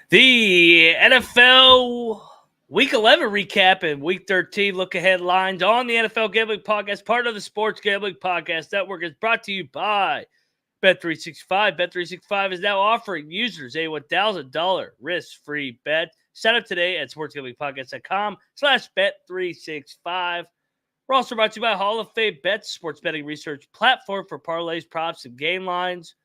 The NFL Week 11 recap and Week 13 look-ahead lines on the NFL Gambling Podcast, part of the Sports Gambling Podcast Network, is brought to you by Bet365. Bet365 is now offering users a $1,000 risk-free bet. Sign up today at sportsgamblingpodcast.com/bet365. We're also brought to you by Hall of Fame Bets, sports betting research platform for parlays, props, and game lines.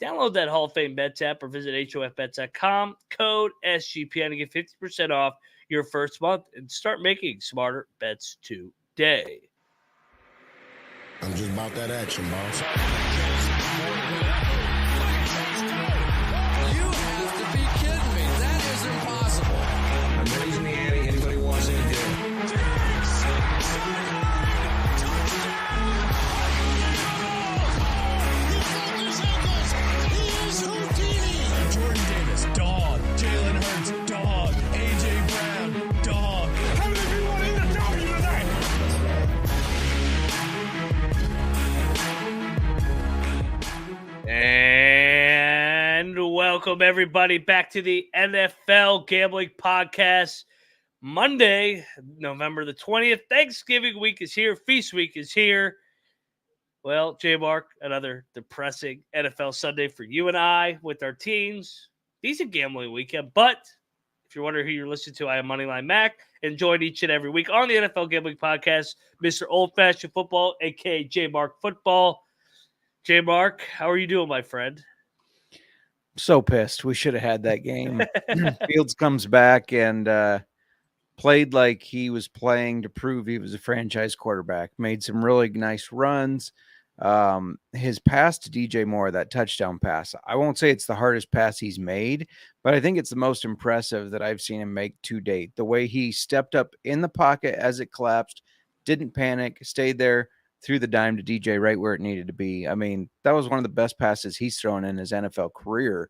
Download that Hall of Fame Bets app or visit HOFBets.com, code SGPN to get 50% off your first month and start making smarter bets today. I'm just about that action, boss. You have to be kidding me. That is impossible. I'm raising the ante. Anybody wants any deal? Jordan Davis, dog. Jalen Hurts, dog. AJ Brown, dog. How many people want to eat a W tonight? And welcome everybody back to the NFL Gambling Podcast. Monday, November the 20th. Thanksgiving week is here. Feast week is here. Well, JMark, another depressing NFL Sunday for you and I with our teams. Decent gambling weekend, but if you're wondering who you're listening to, I am Moneyline Mac, and joined each and every week on the NFL Gambling Podcast, Mr. Old Fashioned Football, a.k.a. JMark Football. JMark, how are you doing, my friend? So pissed. We should have had that game. Fields comes back and played like he was playing to prove he was a franchise quarterback. Made some really nice runs. His pass to DJ Moore, that touchdown pass, I won't say it's the hardest pass he's made, but I think it's the most impressive that I've seen him make to date. The way he stepped up in the pocket as it collapsed, didn't panic, stayed there, threw the dime to DJ right where it needed to be. I mean, that was one of the best passes he's thrown in his NFL career,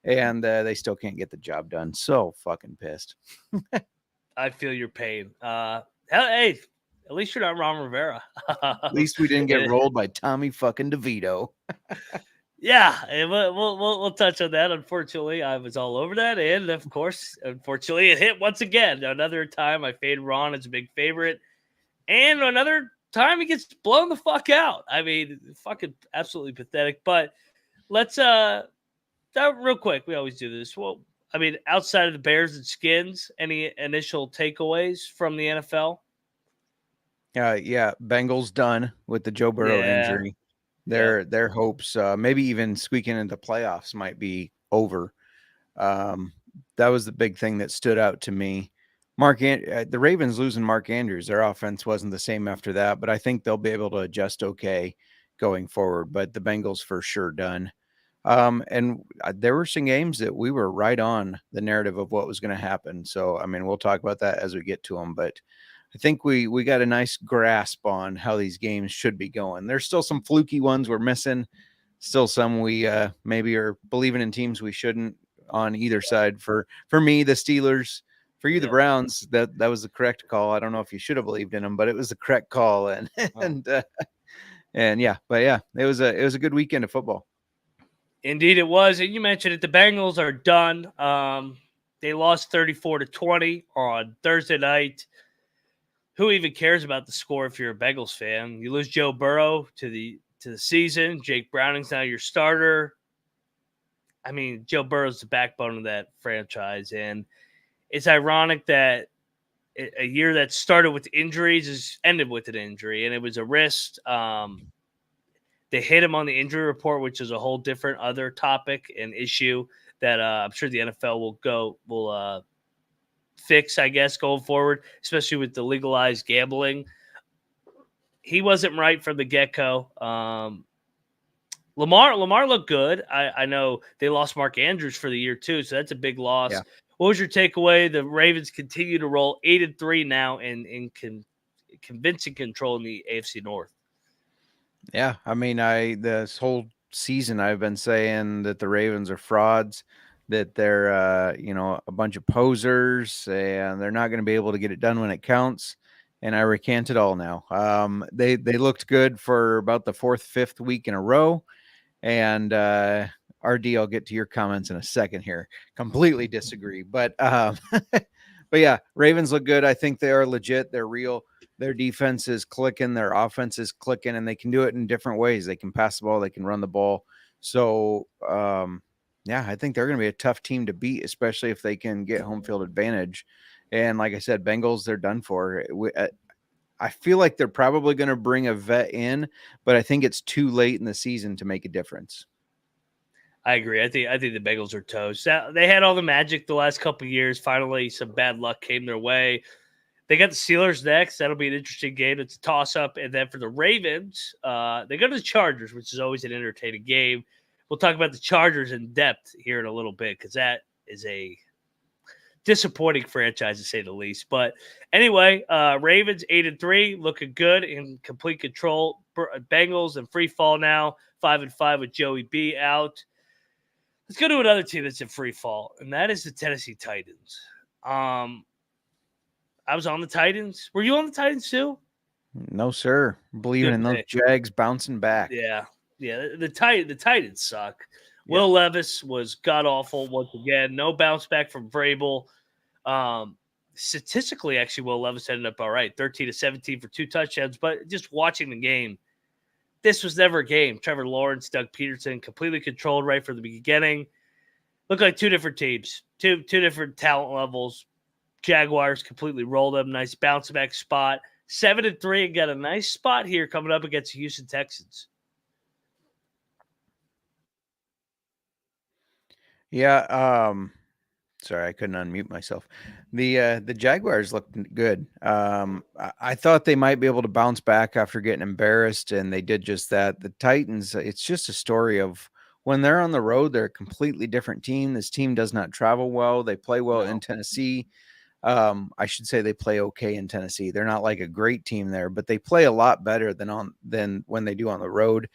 and they still can't get the job done. So fucking pissed. I feel your pain. Hey, at least you're not Ron Rivera. At least we didn't get rolled by Tommy fucking DeVito. Yeah, and we'll touch on that. Unfortunately, I was all over that, and of course, unfortunately, it hit once again. Another time, I fade Ron as a big favorite, and another time he gets blown the fuck out. I mean, fucking absolutely pathetic. But let's real quick. We always do this. Well, I mean, outside of the Bears and Skins, any initial takeaways from the NFL? Yeah, Bengals done with the Joe Burrow injury. Their hopes, maybe even squeaking into playoffs, might be over. That was the big thing that stood out to me. The Ravens losing Mark Andrews, their offense wasn't the same after that, but I think they'll be able to adjust okay going forward. But the Bengals for sure done. And there were some games that we were right on the narrative of what was going to happen. So, I mean, we'll talk about that as we get to them, but I think we got a nice grasp on how these games should be going. There's still some fluky ones we're missing. Still some we maybe are believing in teams we shouldn't on either side. For me, the Steelers. For you, the Browns, that was the correct call. I don't know if you should have believed in them, but it was the correct call. And yeah, it was a good weekend of football. Indeed, it was. And you mentioned it. The Bengals are done. They lost 34-20 on Thursday night. Who even cares about the score if you're a Bengals fan? You lose Joe Burrow to the season. Jake Browning's now your starter. I mean, Joe Burrow's the backbone of that franchise, and it's ironic that a year that started with injuries is ended with an injury, and it was a wrist. They hit him on the injury report, which is a whole different other topic and issue that I'm sure the NFL will fix, I guess, going forward, especially with the legalized gambling. He wasn't right from the get-go. Lamar looked good. I know they lost Mark Andrews for the year too, so that's a big loss. Yeah. What was your takeaway? The Ravens continue to roll 8-3 now in convincing control in the AFC North. Yeah, I mean, this whole season I've been saying that the Ravens are frauds, that they're a bunch of posers, and they're not going to be able to get it done when it counts. And I recant it all now. They looked good for about the fourth, fifth week in a row, and RD, I'll get to your comments in a second here. Completely disagree, but but yeah, Ravens look good. I think they are legit. They're real. Their defense is clicking. Their offense is clicking, and they can do it in different ways. They can pass the ball. They can run the ball. So, yeah, I think they're going to be a tough team to beat, especially if they can get home field advantage. And like I said, Bengals, they're done for. I feel like they're probably going to bring a vet in, but I think it's too late in the season to make a difference. I agree. I think the Bengals are toast. They had all the magic the last couple of years. Finally, some bad luck came their way. They got the Steelers next. That'll be an interesting game. It's a toss-up. And then for the Ravens, they go to the Chargers, which is always an entertaining game. We'll talk about the Chargers in depth here in a little bit because that is a disappointing franchise to say the least. But anyway, Ravens 8-3, looking good in complete control. Bengals in free fall now, 5-5 with Joey B out. Let's go to another team that's in free fall, and that is the Tennessee Titans. I was on the Titans. Were you on the Titans too? No, sir. Believing in those Jags bouncing back. Yeah. The Titans suck. Yeah. Will Levis was god awful once again. No bounce back from Vrabel. Statistically, actually, Will Levis ended up all right, 13-17 for 2 touchdowns. But just watching the game, this was never a game. Trevor Lawrence, Doug Peterson, completely controlled right from the beginning. Looked like 2 different teams, two different talent levels. Jaguars completely rolled them. Nice bounce back spot. 7-3 and got a nice spot here coming up against the Houston Texans. Yeah. Sorry, I couldn't unmute myself. The Jaguars looked good. I thought they might be able to bounce back after getting embarrassed, and they did just that. The Titans, it's just a story of when they're on the road, they're a completely different team. This team does not travel well. They play well in Tennessee. I should say they play okay in Tennessee. They're not like a great team there, but they play a lot better than when they do on the road.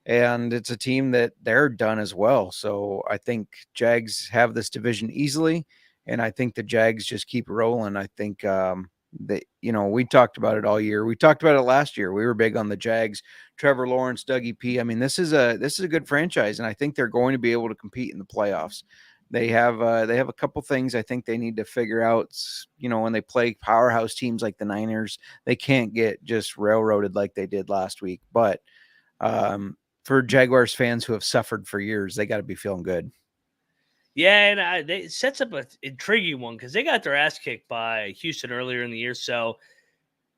And it's a team that they're done as well. So I think Jags have this division easily, and I think the Jags just keep rolling. I think we talked about it all year. We talked about it last year. We were big on the Jags, Trevor Lawrence, Dougie P. I mean, this is a good franchise, and I think they're going to be able to compete in the playoffs. They have a couple things I think they need to figure out. When they play powerhouse teams like the Niners, they can't get just railroaded like they did last week. But for Jaguars fans who have suffered for years, they got to be feeling good. Yeah, and it sets up an intriguing one because they got their ass kicked by Houston earlier in the year. So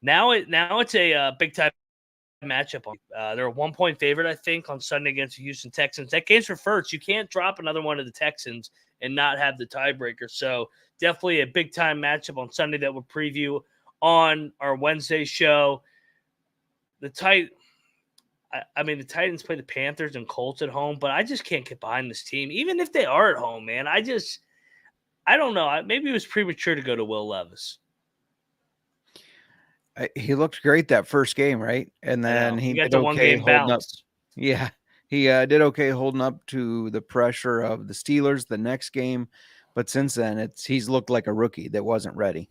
now it's a big time matchup. They're a 1-point favorite, I think, on Sunday against the Houston Texans. That game's for first. You can't drop another one of the Texans and not have the tiebreaker. So definitely a big time matchup on Sunday that we'll preview on our Wednesday show. The Titans play the Panthers and Colts at home, but I just can't get behind this team, even if they are at home, man. I don't know. Maybe it was premature to go to Will Levis. He looked great that first game, right? And then he got did the okay 1 game holding bounce. up. Yeah, he did okay holding up to the pressure of the Steelers the next game, but since then he's looked like a rookie that wasn't ready.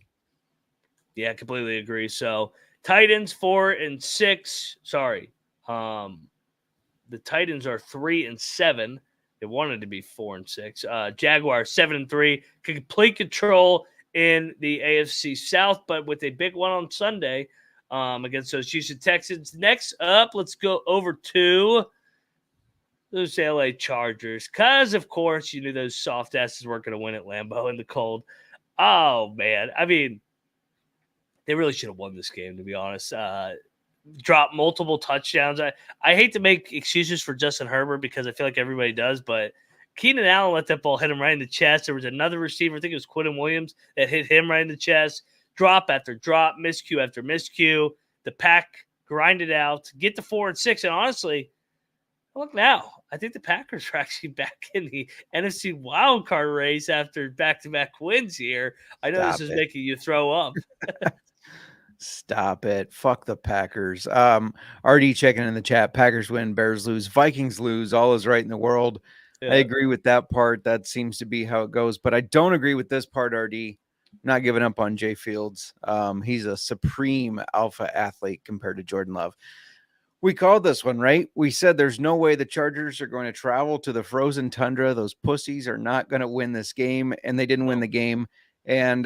Yeah, completely agree. So Titans 4-6. Sorry. The Titans are 3-7. They wanted to be 4-6. Jaguars 7-3. Complete control in the AFC South, but with a big one on Sunday against those Houston Texans. Next up, let's go over to those LA Chargers. Because, of course, you knew those soft asses weren't going to win at Lambeau in the cold. Oh, man. I mean, they really should have won this game, to be honest. Dropped multiple touchdowns. I hate to make excuses for Justin Herbert because I feel like everybody does, but Keenan Allen let that ball hit him right in the chest. There was another receiver, I think it was Quinton Williams, that hit him right in the chest. Drop after drop, miscue after miscue. The Pack grinded out, get to 4-6, and honestly, look now. I think the Packers are actually back in the NFC wildcard race after back-to-back wins here. I know this is making you throw up. Stop it. Fuck the Packers. RD checking in the chat. Packers win, Bears lose, Vikings lose. All is right in the world. Yeah. I agree with that part. That seems to be how it goes. But I don't agree with this part, RD. Not giving up on Jay Fields. He's a supreme alpha athlete compared to Jordan Love. We called this one, right? We said there's no way the Chargers are going to travel to the frozen tundra. Those pussies are not going to win this game, and they didn't win the game. And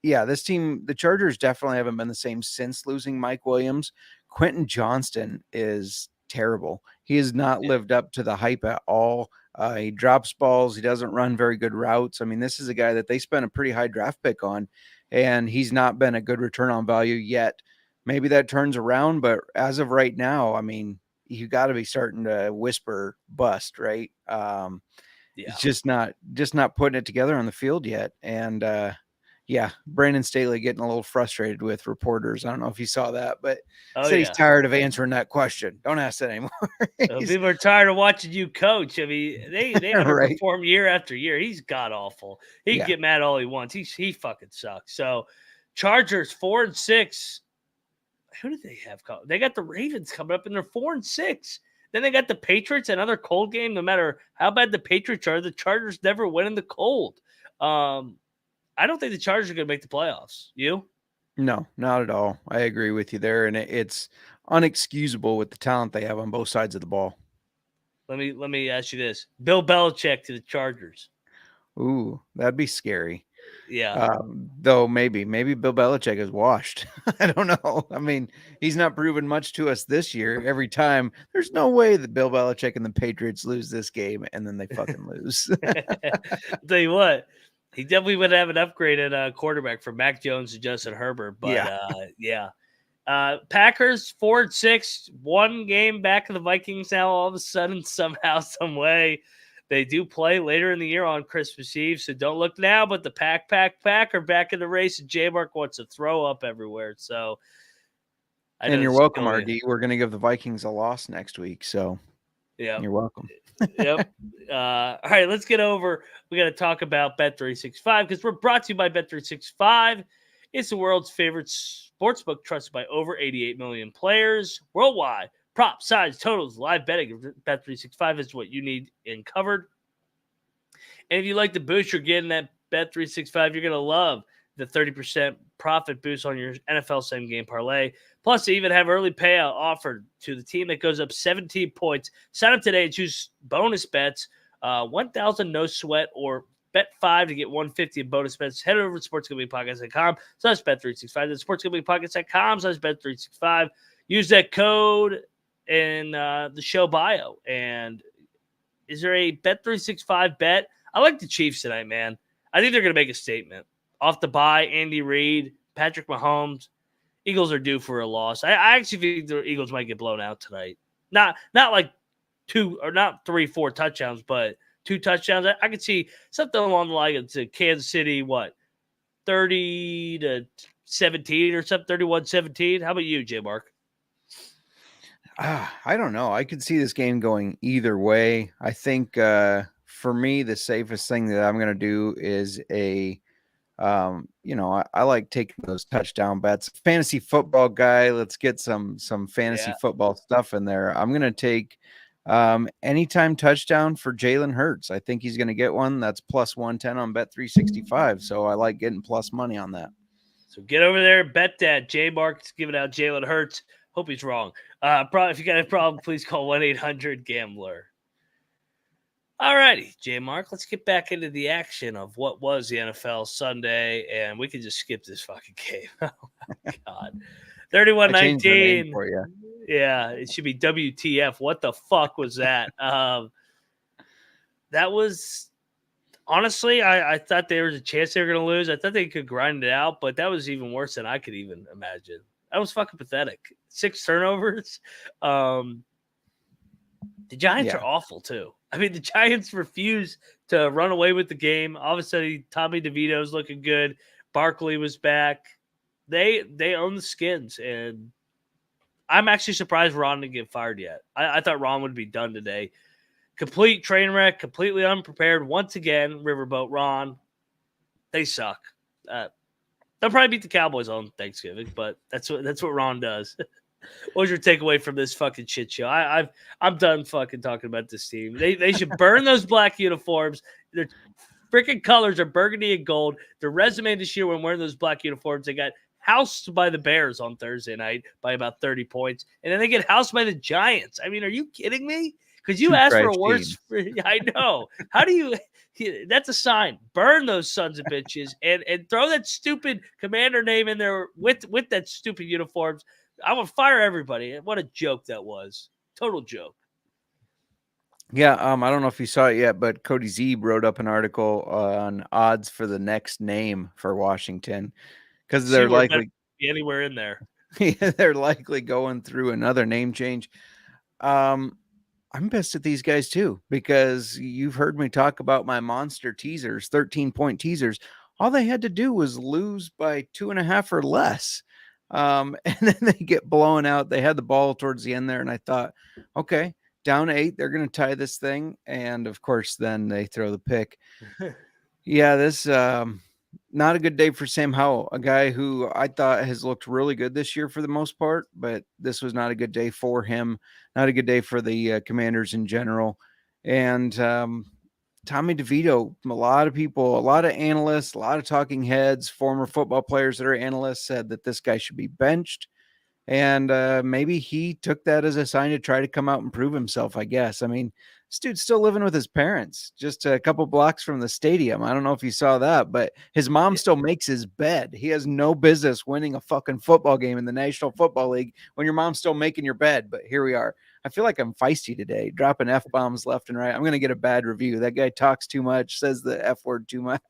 yeah, this team, the Chargers definitely haven't been the same since losing Mike Williams. Quentin Johnston is terrible. He has not lived up to the hype at all. He drops balls. He doesn't run very good routes. I mean, this is a guy that they spent a pretty high draft pick on, and he's not been a good return on value yet. Maybe that turns around, but as of right now, I mean, you got to be starting to whisper bust, right? It's just not putting it together on the field yet. And yeah, Brandon Staley getting a little frustrated with reporters. I don't know if you saw that, but said he's tired of answering that question. Don't ask that anymore. People are tired of watching you coach. I mean, they underperform Right. year after year. He's god awful. He can get mad all he wants. He fucking sucks. So Chargers 4-6. Who do they have? They got the Ravens coming up, and they're 4-6. Then they got the Patriots, another cold game. No matter how bad the Patriots are, the Chargers never win in the cold. I don't think the Chargers are going to make the playoffs. You? No, not at all. I agree with you there, and it's unexcusable with the talent they have on both sides of the ball. Let me ask you this: Bill Belichick to the Chargers. Ooh, that'd be scary. Yeah. Though maybe Bill Belichick is washed. I don't know. I mean, he's not proven much to us this year. Every time, there's no way that Bill Belichick and the Patriots lose this game, and then they fucking lose. I'll tell you what, he definitely would have an upgraded quarterback for Mac Jones and Justin Herbert. But yeah. Packers 4-6, one game back of the Vikings now. All of a sudden, somehow, some way. They do play later in the year on Christmas Eve, so don't look now. But the Pack are back in the race, and JMark wants to throw up everywhere. So, and you're welcome, RD. We're going to give the Vikings a loss next week, so yeah, you're welcome. Yep. All right, let's get over. We got to talk about Bet365 because we're brought to you by Bet365. It's the world's favorite sportsbook, trusted by over 88 million players worldwide. Prop, sides, totals, live betting. Bet365 is what you need and covered. And if you like the boost you're getting at Bet365, you're going to love the 30% profit boost on your NFL same game parlay. Plus, they even have early payout offered to the team that goes up 17 points. Sign up today and choose bonus bets. 1,000 no sweat or bet 5 to get 150 in bonus bets. Head over to sportsgamblingpodcast.com. So that's Bet365. That's sportsgamblingpodcast.com. So that's Bet365. Use that code in the show bio. And is there a Bet365 bet? I like the Chiefs tonight, man. I think they're going to make a statement. Off the bye, Andy Reid, Patrick Mahomes. Eagles are due for a loss. I actually think the Eagles might get blown out tonight. Not like 2 or not 3-4 touchdowns, but 2 touchdowns. I could see something along the line of Kansas City, 30-17 or something, 31-17. How about you, JMark? I don't know. I could see this game going either way. I think for me, the safest thing that I'm going to do is I like taking those touchdown bets. Fantasy football guy, let's get some fantasy football stuff in there. I'm going to take anytime touchdown for Jalen Hurts. I think he's going to get one. That's plus 110 on Bet365. So I like getting plus money on that. So get over there, bet that. JMark's giving out Jalen Hurts. Hope he's wrong. If you got a problem, please call 1-800-GAMBLER. All righty, JMark, let's get back into the action of what was the NFL Sunday, and we can just skip this fucking game. Oh, my God. 31-19. For you. Yeah, it should be WTF. What the fuck was that? That was – honestly, I thought there was a chance they were going to lose. I thought they could grind it out, but that was even worse than I could even imagine. That was fucking pathetic. 6 turnovers. The Giants are awful, too. I mean, the Giants refused to run away with the game. All of a sudden, Tommy DeVito's looking good. Barkley was back. They own the Skins, and I'm actually surprised Ron didn't get fired yet. I thought Ron would be done today. Complete train wreck, completely unprepared. Once again, Riverboat Ron. They suck. They'll probably beat the Cowboys on Thanksgiving, but that's what Ron does. What was your takeaway from this fucking shit show? I'm done fucking talking about this team. They should burn those black uniforms. Their freaking colors are burgundy and gold. Their resume this year when wearing those black uniforms, they got housed by the Bears on Thursday night by about 30 points, and then they get housed by the Giants. I mean, are you kidding me? Because you Two asked for trash a worse. I know. How do you? That's a sign. Burn those sons of bitches and throw that stupid commander name in there with that stupid uniforms. I will fire everybody. What a joke that was. Total joke. Yeah, I don't know if you saw it yet, but Cody Zeeb wrote up an article on odds for the next name for Washington because they're likely be anywhere in there. they're likely going through another name change. I'm pissed at these guys too because you've heard me talk about my monster teasers, 13-point teasers. All they had to do was lose by 2.5 or less. And then they get blown out. They had the ball towards the end there, and I thought, okay, down 8, they're going to tie this thing. And of course, then they throw the pick. Yeah, this not a good day for Sam Howell, a guy who I thought has looked really good this year for the most part, but this was not a good day for him. Not a good day for the Commanders in general. And Tommy DeVito, a lot of people, a lot of analysts, a lot of talking heads, former football players that are analysts said that this guy should be benched. And maybe he took that as a sign to try to come out and prove himself, I guess. I mean, this dude's still living with his parents, just a couple blocks from the stadium. I don't know if you saw that, but his mom still makes his bed. He has no business winning a fucking football game in the National Football League when your mom's still making your bed. But here we are. I feel like I'm feisty today, dropping F-bombs left and right. I'm going to get a bad review. That guy talks too much, says the F word too much.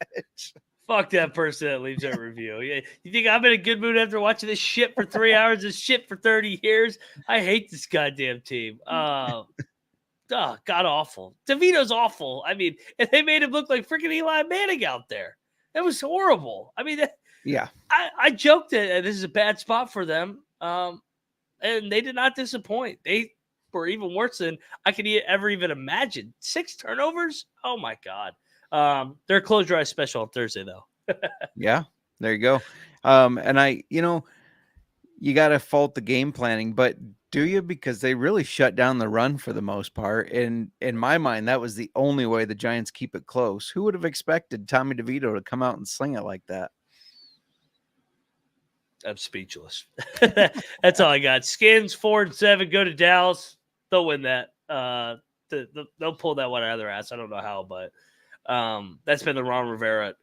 Fuck that person that leaves that review. You think I'm in a good mood after watching this shit for 3 hours, this shit for 30 years? I hate this goddamn team. God awful. DeVito's awful. I mean, and they made him look like freaking Eli Manning out there. That was horrible. I mean, yeah. I joked that this is a bad spot for them, and they did not disappoint. They were even worse than I could ever even imagine. 6 turnovers? Oh, my God. They're a close your eyes special on Thursday, though. Yeah, there you go. And you got to fault the game planning, but do you? Because they really shut down the run for the most part. And in my mind, that was the only way the Giants keep it close. Who would have expected Tommy DeVito to come out and sling it like that? I'm speechless. That's all I got. Skins 4-7, go to Dallas. They'll win that. They'll pull that one out of their ass. I don't know how, but that's been the Ron Rivera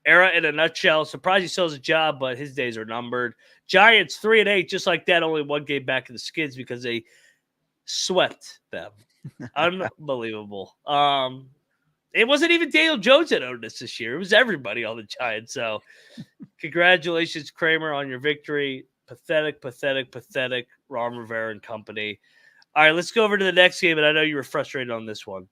era in a nutshell. Surprised he still has a job, but his days are numbered. Giants 3-8, just like that. Only one game back in the Skins because they swept them. Unbelievable. It wasn't even Daniel Jones that owned us this year. It was everybody on the Giants. So congratulations, Kramer, on your victory. Pathetic, pathetic, pathetic. Ron Rivera and company. All right, let's go over to the next game, and I know you were frustrated on this one.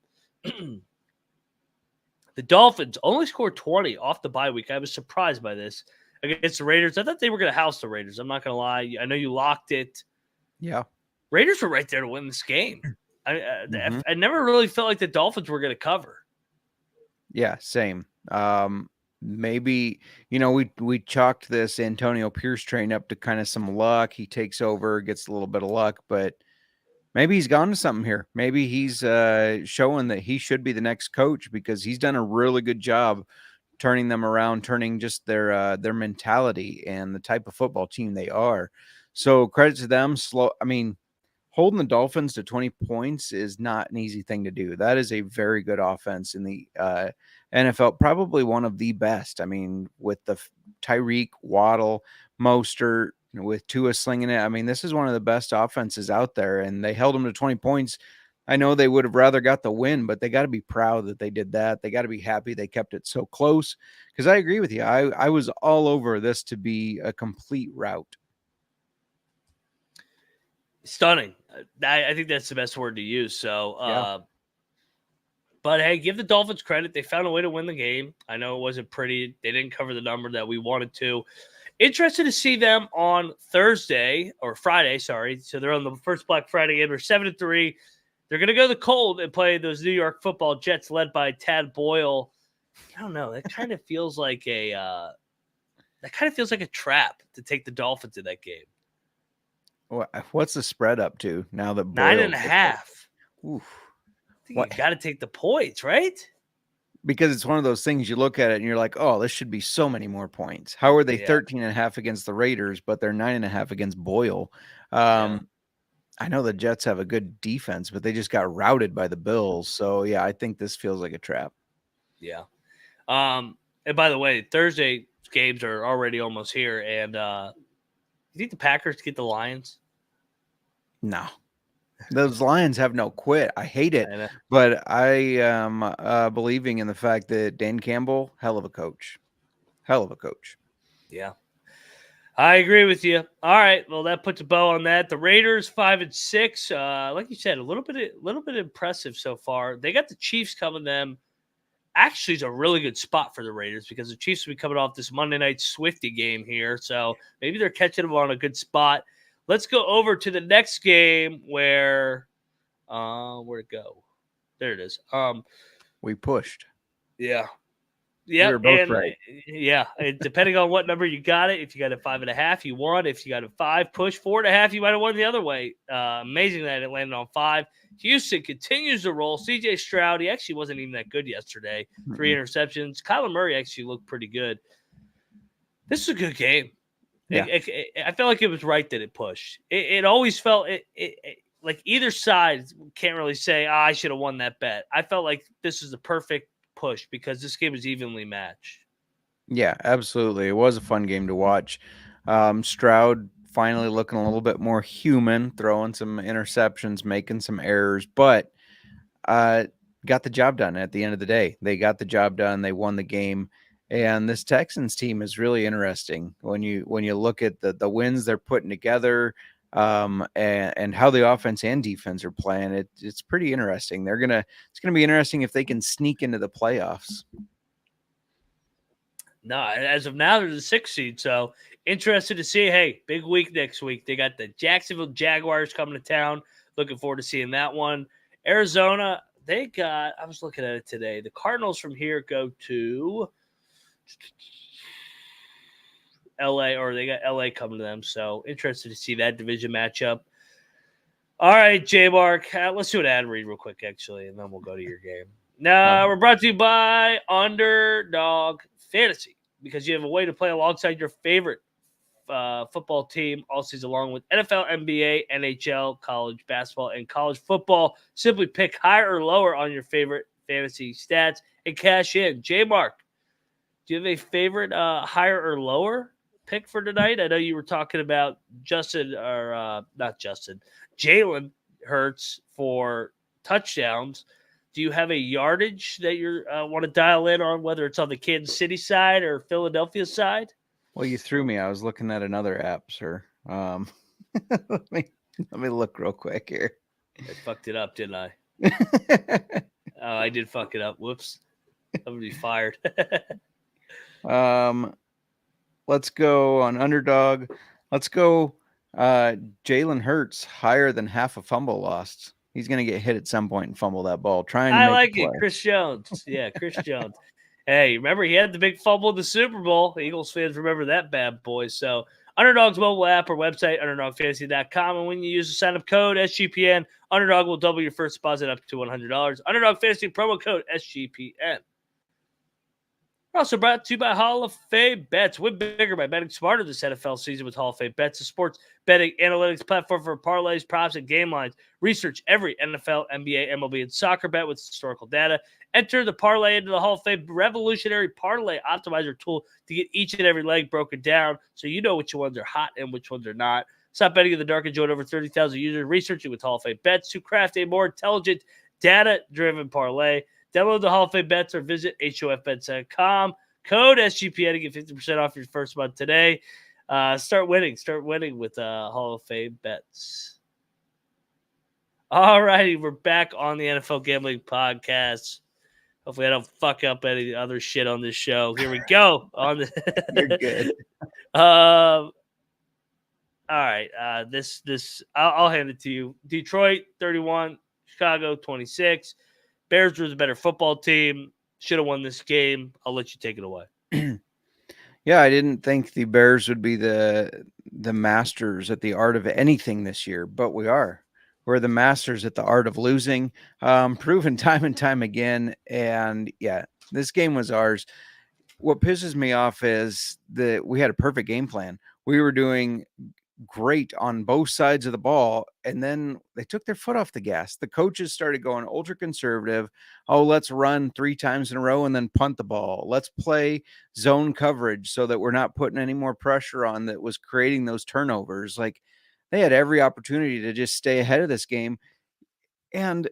The Dolphins only scored 20 off the bye week. I was surprised by this against the Raiders. I thought they were going to house the Raiders. I'm not going to lie. I know you locked it. Yeah. Raiders were right there to win this game. I never really felt like the Dolphins were going to cover. Yeah, same. Maybe, we chalked this Antonio Pierce train up to kind of some luck. He takes over, gets a little bit of luck, but maybe he's gone to something here. Maybe he's showing that he should be the next coach because he's done a really good job turning them around, turning just their mentality and the type of football team they are. So credit to them. Holding the Dolphins to 20 points is not an easy thing to do. That is a very good offense in the NFL, probably one of the best. I mean, with the Tyreek, Waddle, Mostert, with Tua slinging it. I mean, this is one of the best offenses out there, and they held them to 20 points. I know they would have rather got the win, but they got to be proud that they did that. They got to be happy they kept it so close because I agree with you. I was all over this to be a complete rout. Stunning. I think that's the best word to use. So, yeah. But hey, give the Dolphins credit. They found a way to win the game. I know it wasn't pretty. They didn't cover the number that we wanted to. Interested to see them on Friday. So they're on the first Black Friday game. They're 7-3. They're going to go the cold and play those New York Football Jets led by Tad Boyle. I don't know. That kind of feels like a trap to take the Dolphins in that game. What's the spread up to now that 9.5? Oof. You got to take the points, right? because it's one of those things you look at it and you're like, oh, this should be so many more points. How are they Yeah. 13.5 against the Raiders, but they're 9.5 against Boyle? Yeah. I know the Jets have a good defense, but they just got routed by the Bills. So yeah, I think this feels like a trap. Yeah. And by the way, Thursday games are already almost here. And you think the Packers get the Lions? No. Those Lions have no quit. I hate it, I know. but I am believing in the fact that Dan Campbell, hell of a coach. Hell of a coach. Yeah. I agree with you. All right. Well, that puts a bow on that. The Raiders 5-6. Like you said, a little bit impressive so far. They got the Chiefs coming them. Actually, it's a really good spot for the Raiders because the Chiefs will be coming off this Monday night Swifty game here. So maybe they're catching them on a good spot. Let's go over to the next game where where'd it go? There it is. We pushed. Yeah. We Yeah, were both and right. yeah, depending on what number you got it. If you got a 5.5, you won. If you got a 5 push 4.5, you might have won the other way. Amazing that it landed on 5. Houston continues to roll. CJ Stroud, he actually wasn't even that good yesterday. 3 interceptions. Kyler Murray actually looked pretty good. This is a good game. Yeah. I felt like it was right that it pushed. It always felt like either side can't really say, I should have won that bet. I felt like this is the perfect push because this game is evenly matched. Yeah, absolutely. It was a fun game to watch. Stroud finally looking a little bit more human, throwing some interceptions, making some errors, but got the job done at the end of the day. They got the job done. They won the game. And this Texans team is really interesting when you look at the wins they're putting together, and how the offense and defense are playing. It's pretty interesting. It's gonna be interesting if they can sneak into the playoffs. No, as of now, they're the 6th seed. So interested to see. Hey, big week next week. They got the Jacksonville Jaguars coming to town. Looking forward to seeing that one. Arizona, they got, I was looking at it today. The Cardinals from here go to LA, or they got LA coming to them. So interested to see that division matchup. All right, JMark, let's do an ad read real quick, actually, and then we'll go to your game. Now, we're brought to you by Underdog Fantasy, because you have a way to play alongside your favorite football team all season long with NFL, NBA, NHL, college basketball, and college football. Simply pick higher or lower on your favorite fantasy stats and cash in. JMark, do you have a favorite higher or lower pick for tonight? I know you were talking about Jalen Hurts for touchdowns. Do you have a yardage that you want to dial in on, whether it's on the Kansas City side or Philadelphia side? Well, you threw me. I was looking at another app, sir. Let me look real quick here. I fucked it up, didn't I? Oh, I did fuck it up. Whoops. I'm going to be fired. Let's go on Underdog. Let's go Jalen Hurts higher than half a fumble lost. He's going to get hit at some point and fumble that ball. I like it. Chris Jones. Yeah, Chris Jones. Hey, remember he had the big fumble in the Super Bowl. Eagles fans remember that bad boy. So Underdog's mobile app or website, underdogfantasy.com. And when you use the sign-up code SGPN, Underdog will double your first deposit up to $100. Underdog Fantasy promo code SGPN. We're also brought to you by Hall of Fame Bets. Win bigger by betting smarter this NFL season with Hall of Fame Bets, a sports betting analytics platform for parlays, props, and game lines. Research every NFL, NBA, MLB, and soccer bet with historical data. Enter the parlay into the Hall of Fame revolutionary parlay optimizer tool to get each and every leg broken down so you know which ones are hot and which ones are not. Stop betting in the dark and join over 30,000 users researching with Hall of Fame Bets to craft a more intelligent, data-driven parlay. Download the Hall of Fame Bets or visit HOFBets.com. Code SGPN to get 50% off your first month today. Start winning. Start winning with Hall of Fame Bets. All righty, we're back on the NFL Gambling Podcast. Hopefully I don't fuck up any other shit on this show. Here we go. You're good. All right. I'll hand it to you. Detroit 31, Chicago 26. Bears were the better football team. Should have won this game. I'll let you take it away. Yeah, I didn't think the Bears would be the masters at the art of anything this year, but we are. We're the masters at the art of losing, proven time and time again. And yeah, This game was ours. What pisses me off is that we had a perfect game plan. We were doing great on both sides of the ball, and then they took their foot off the gas. The coaches started going ultra conservative. Oh, let's run 3 times in a row and then punt the ball. Let's play zone coverage so that we're not putting any more pressure on that was creating those turnovers. Like, they had every opportunity to just stay ahead of this game. And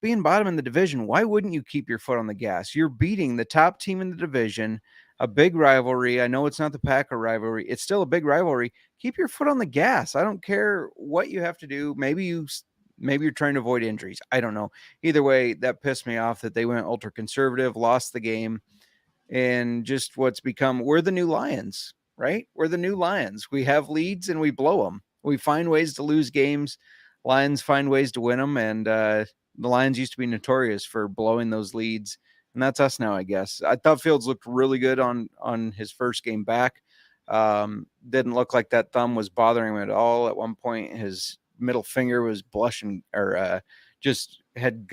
being bottom in the division, why wouldn't you keep your foot on the gas? You're beating the top team in the division, a big rivalry. I know it's not the Packer rivalry. It's still a big rivalry. Keep your foot on the gas. I don't care what you have to do. Maybe you're trying to avoid injuries. I don't know. Either way, that pissed me off that they went ultra conservative, lost the game, and just what's become, we're the new Lions, right? We're the new Lions. We have leads and we blow them. We find ways to lose games. Lions find ways to win them, and the Lions used to be notorious for blowing those leads, and that's us now, I guess. I thought Fields looked really good on his first game back. Didn't look like that thumb was bothering him at all. At one point, his middle finger was blushing, or just had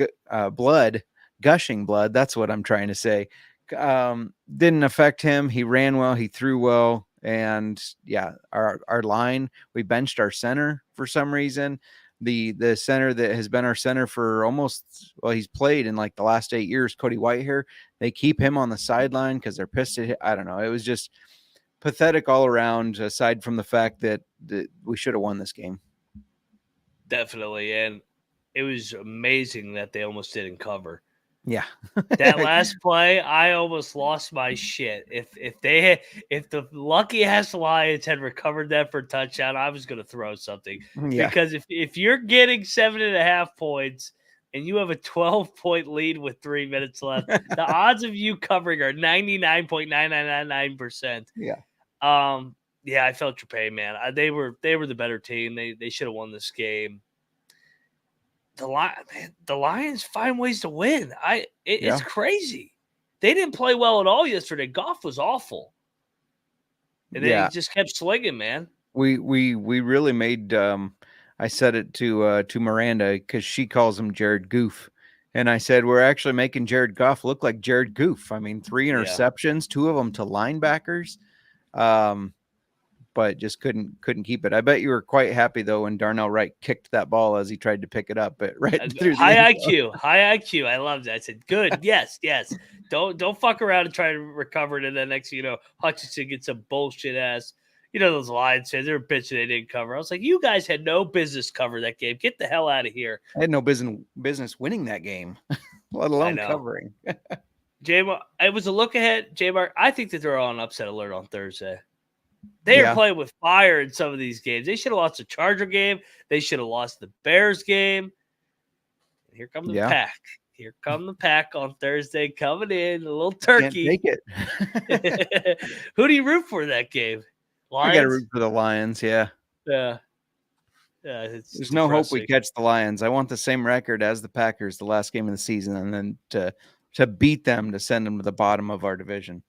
blood, gushing blood. That's what I'm trying to say. Didn't affect him. He ran well. He threw well. And yeah, our line, we benched our center for some reason. The center that has been our center for almost, well, he's played in like the last 8 years, Cody Whitehair. They keep him on the sideline because they're pissed at him. I don't know. It was just pathetic all around, aside from the fact that we should have won this game. Definitely. And it was amazing that they almost didn't cover. Yeah. That last play, I almost lost my shit. If the lucky ass Lions had recovered that for a touchdown, I was going to throw something. Yeah. Because if you're getting 7.5 points and you have a 12-point lead with 3 minutes left, the odds of you covering are 99.9999%. Yeah. Yeah, I felt your pain, man. They were the better team. They should have won this game. The Lions find ways to win. It's crazy. They didn't play well at all yesterday. Goff was awful, and they just kept slinging, man. We really made. I said it to Miranda because she calls him Jared Goof, and I said we're actually making Jared Goff look like Jared Goof. I mean, 3 interceptions, 2 of them to linebackers. But just couldn't keep it. I bet you were quite happy though when Darnell Wright kicked that ball as he tried to pick it up, but through high IQ. I loved it. I said, "Good, yes. Don't fuck around and try to recover it." And then next, Hutchinson gets some bullshit ass. Those Lions fans, they're bitching they didn't cover. I was like, you guys had no business cover that game. Get the hell out of here. I had no business winning that game, let alone covering. JMark, it was a look ahead. JMark, I think that they're on upset alert on Thursday. They are playing with fire in some of these games. They should have lost the Charger game. They should have lost the Bears game. Here come the Pack. Here come the Pack on Thursday coming in. A little turkey. Can't take it. Who do you root for that game? Lions? I got to root for the Lions, yeah. Yeah. There's no hope we catch the Lions. I want the same record as the Packers the last game of the season, and then to beat them to send them to the bottom of our division.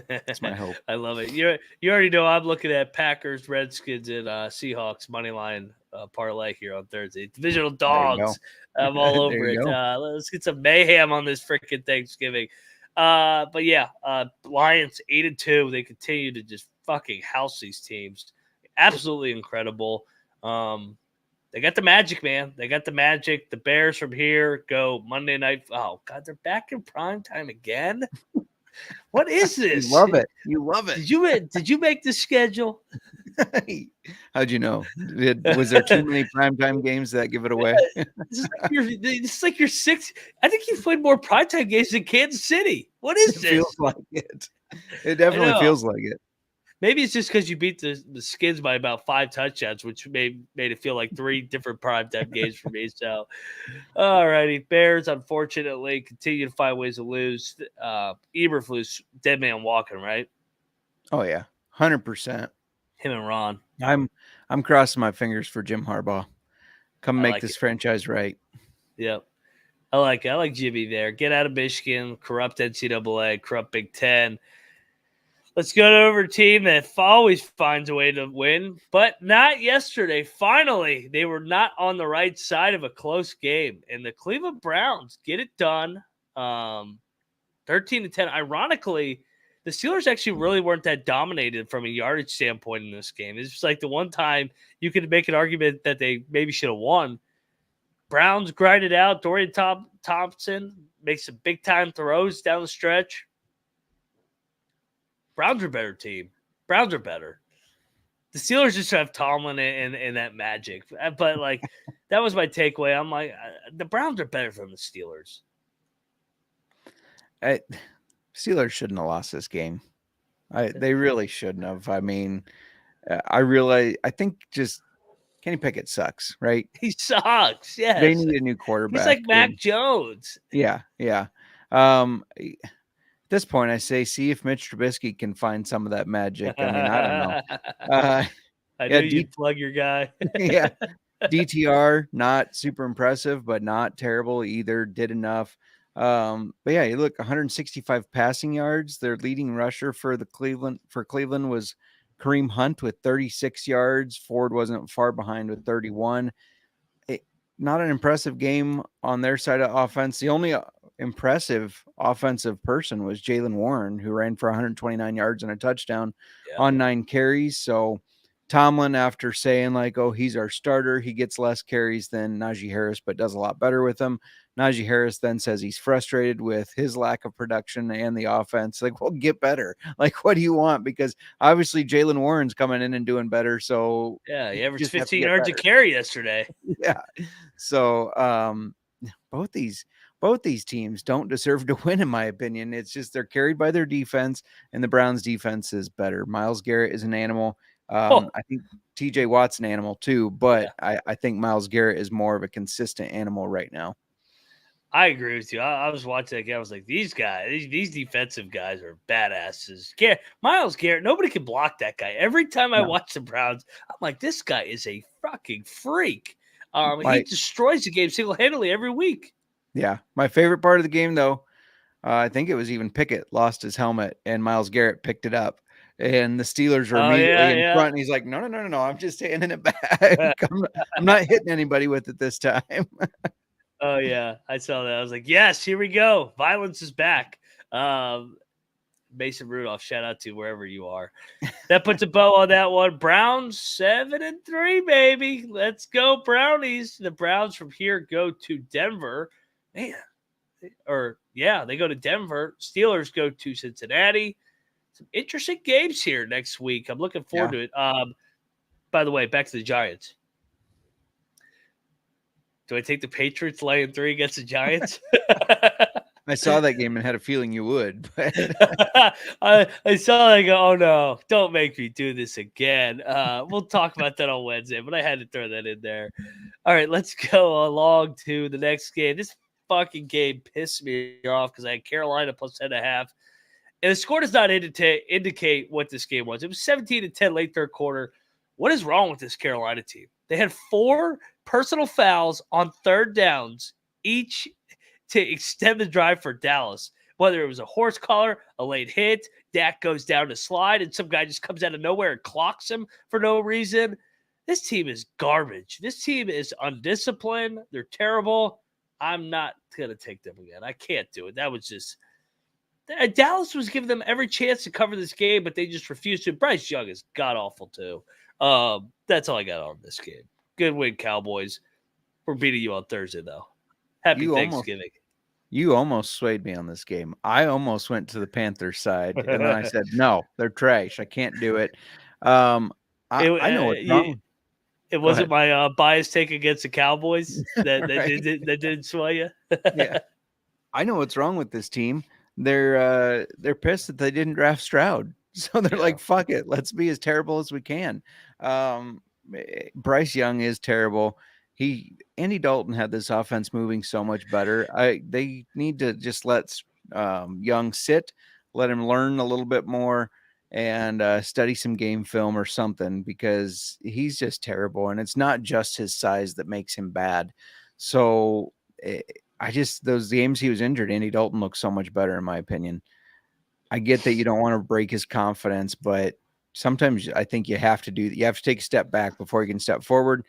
That's my hope. I love it. You already know I'm looking at Packers, Redskins, and Seahawks Moneyline parlay here on Thursday. Divisional dogs. I'm all over it. Let's get some mayhem on this freaking Thanksgiving. But yeah, Lions 8-2. They continue to just fucking house these teams. Absolutely incredible. They got the magic, man. They got the magic. The Bears from here go Monday night. Oh God, they're back in prime time again. What is this? You love it. You love it. Did you make the schedule? How'd you know? Was there too many primetime games that give it away? It's like you're 6. I think you've played more primetime games than Kansas City. What is this? It feels like it. It definitely feels like it. Maybe it's just because you beat the Skins by about 5 touchdowns, which made it feel like 3 different primetime games for me. So, all righty. Bears, unfortunately, continue to find ways to lose. Eberflus, dead man walking, right? Oh, yeah. 100%. Him and Ron. I'm crossing my fingers for Jim Harbaugh. Come make this franchise right. Yep. I like it. I like Jimmy there. Get out of Michigan, corrupt NCAA, corrupt Big Ten. Let's go over a team that always finds a way to win, but not yesterday. Finally, they were not on the right side of a close game, and the Cleveland Browns get it done. 13-10. Ironically, the Steelers actually really weren't that dominated from a yardage standpoint in this game. It's just like the one time you could make an argument that they maybe should have won. Browns grinded out. Dorian Thompson makes some big-time throws down the stretch. Browns are a better team. Browns are better. The Steelers just have Tomlin and that magic. But, like, that was my takeaway. I'm like, the Browns are better than the Steelers. Steelers shouldn't have lost this game. They really shouldn't have. I mean, I think just Kenny Pickett sucks, right? He sucks. Yes. They need a new quarterback. He's like Mac Jones. Yeah. At this point, I say, see if Mitch Trubisky can find some of that magic. I mean, I don't know. I knew you'd plug your guy. Yeah. DTR, not super impressive, but not terrible either. Did enough. But yeah, you look 165 passing yards. Their leading rusher for Cleveland was Kareem Hunt with 36 yards. Ford wasn't far behind with 31. Not an impressive game on their side of offense. The only impressive offensive person was Jaylen Warren, who ran for 129 yards and a touchdown on 9 carries. So Tomlin, after saying like, oh, he's our starter, he gets less carries than Najee Harris, but does a lot better with them. Najee Harris then says he's frustrated with his lack of production and the offense. Like, well, get better. Like, what do you want? Because obviously Jaylen Warren's coming in and doing better. So yeah, he averaged 15 yards a carry yesterday. Yeah. So both these teams don't deserve to win, in my opinion. It's just they're carried by their defense, and the Browns' defense is better. Myles Garrett is an animal. I think TJ Watt's an animal too, but I think Myles Garrett is more of a consistent animal right now. I agree with you. I was watching that game. I was like, these guys, these defensive guys are badasses. Myles Garrett, nobody can block that guy. Every time I watch the Browns, I'm like, this guy is a fucking freak. He destroys the game single-handedly every week. Yeah. My favorite part of the game, though, I think it was even Pickett lost his helmet, and Myles Garrett picked it up. And the Steelers were immediately in front. And he's like, no. I'm just handing it back. I'm not hitting anybody with it this time. Oh, yeah. I saw that. I was like, yes, here we go. Violence is back. Mason Rudolph, shout out to wherever you are. That puts a bow on that one. Browns 7-3, baby. Let's go, Brownies. The Browns from here go to Denver. Man. They go to Denver. Steelers go to Cincinnati. Some interesting games here next week. I'm looking forward to it. By the way, back to the Giants. Do I take the Patriots laying 3 against the Giants? I saw that game and had a feeling you would. But I saw that and go, oh, no, don't make me do this again. We'll talk about that on Wednesday, but I had to throw that in there. All right, let's go along to the next game. This fucking game pissed me off because I had Carolina plus 10.5. And the score does not indicate what this game was. It was 17-10 late third quarter. What is wrong with this Carolina team? They had 4 personal fouls on third downs, each to extend the drive for Dallas. Whether it was a horse collar, a late hit, Dak goes down to slide, and some guy just comes out of nowhere and clocks him for no reason. This team is garbage. This team is undisciplined. They're terrible. I'm not going to take them again. I can't do it. That was just... Dallas was giving them every chance to cover this game, but they just refused to. Bryce Young is god-awful, too. That's all I got on this game. Good win, Cowboys. We're beating you on Thursday, though. Happy Thanksgiving. You almost swayed me on this game. I almost went to the Panthers side, and then I said, no, they're trash. I can't do it. I know what's wrong. It wasn't my bias take against the Cowboys that didn't sway you? Yeah. I know what's wrong with this team. They're pissed that they didn't draft Stroud. So they're like, fuck it. Let's be as terrible as we can. Bryce Young is terrible. Andy Dalton had this offense moving so much better. They need to just let Young sit, let him learn a little bit more, and study some game film or something, because he's just terrible. And it's not just his size that makes him bad. So those games he was injured, Andy Dalton looks so much better, in my opinion. I get that you don't want to break his confidence, but sometimes I think you have to take a step back before you can step forward.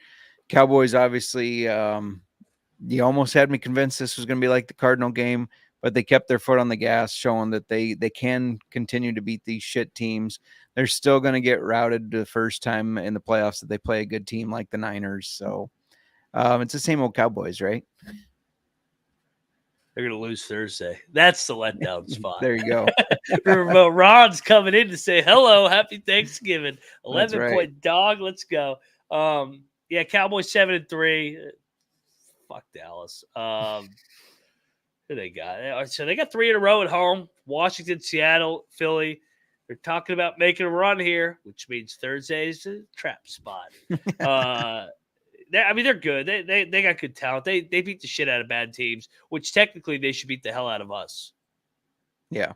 Cowboys, obviously, you almost had me convinced this was going to be like the Cardinal game, but they kept their foot on the gas, showing that they can continue to beat these shit teams. They're still going to get routed the first time in the playoffs that they play a good team like the Niners. So it's the same old Cowboys, right? They're going to lose Thursday. That's the letdown spot. There you go. Ron's coming in to say hello, happy Thanksgiving. 11-point dog. Let's go. Yeah, Cowboys 7-3. Fuck Dallas. Who they got? So they got 3 in a row at home. Washington, Seattle, Philly. They're talking about making a run here, which means Thursday's a trap spot. They're good. They got good talent. They beat the shit out of bad teams, which technically they should beat the hell out of us. Yeah.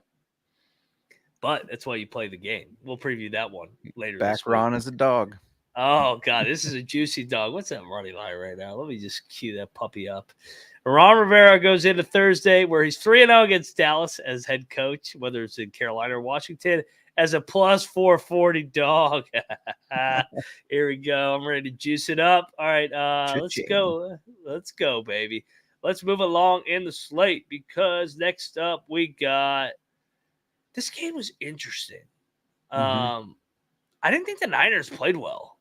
But that's why you play the game. We'll preview that one later. Back Ron as a dog. Oh, God, this is a juicy dog. What's that running line right now? Let me just cue that puppy up. Ron Rivera goes into Thursday where he's 3-0 against Dallas as head coach, whether it's in Carolina or Washington, as a plus 440 dog. Here we go. I'm ready to juice it up. All right, let's go. Let's go, baby. Let's move along in the slate because next up we got – this game was interesting. I didn't think the Niners played well.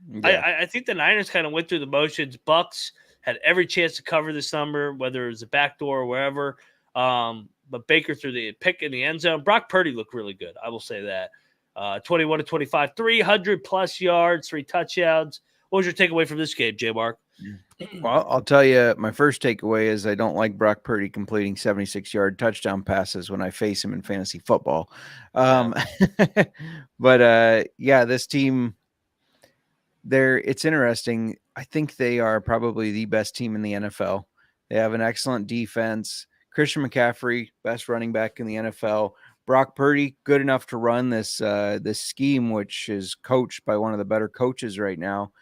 Yeah. I think the Niners kind of went through the motions. Bucks had every chance to cover this number, whether it was a backdoor or wherever. But Baker threw the pick in the end zone. Brock Purdy looked really good. I will say that. 21-25, 300-plus yards, 3 touchdowns. What was your takeaway from this game, JMark? Well, I'll tell you, my first takeaway is I don't like Brock Purdy completing 76-yard touchdown passes when I face him in fantasy football. But this team, it's interesting. I think they are probably the best team in the NFL. They have an excellent defense. Christian McCaffrey, best running back in the NFL. Brock Purdy, good enough to run this scheme, which is coached by one of the better coaches right now.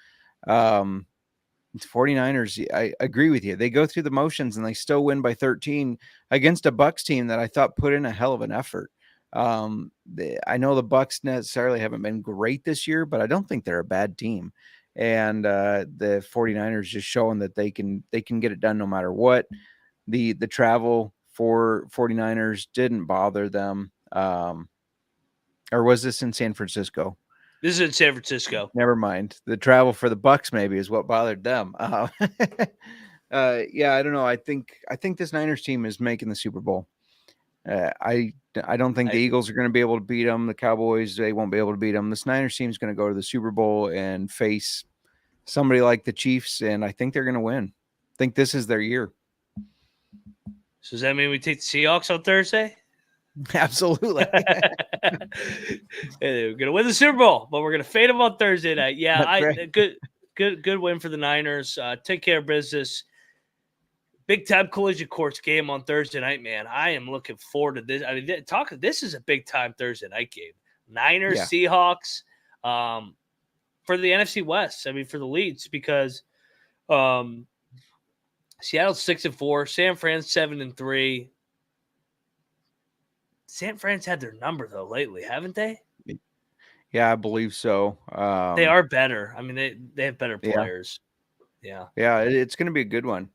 It's 49ers. I agree with you. They go through the motions and they still win by 13 against a Bucs team that I thought put in a hell of an effort. I know the Bucs necessarily haven't been great this year, but I don't think they're a bad team. And the 49ers just showing that they can get it done no matter what. The travel for 49ers didn't bother them. Or was this in San Francisco? This is in San Francisco. Never mind. The travel for the Bucs maybe is what bothered them. I don't know. I think this Niners team is making the Super Bowl. I don't think the Eagles are going to be able to beat them. The Cowboys, they won't be able to beat them. This Niners team is going to go to the Super Bowl and face somebody like the Chiefs, and I think they're going to win. I think this is their year. So does that mean we take the Seahawks on Thursday? Absolutely. We're gonna win the Super Bowl, but we're gonna fade them on Thursday night. Yeah, good win for the Niners. Take care of business. Big time collision course game on Thursday night, man. I am looking forward to this. I mean, this is a big time Thursday night game. Niners, Seahawks, for the NFC West. I mean, for the leads because Seattle's 6-4, San Fran's 7-3. San Fran's had their number, though, lately, haven't they? Yeah, I believe so. They are better. I mean, they have better players. Yeah, it's going to be a good one.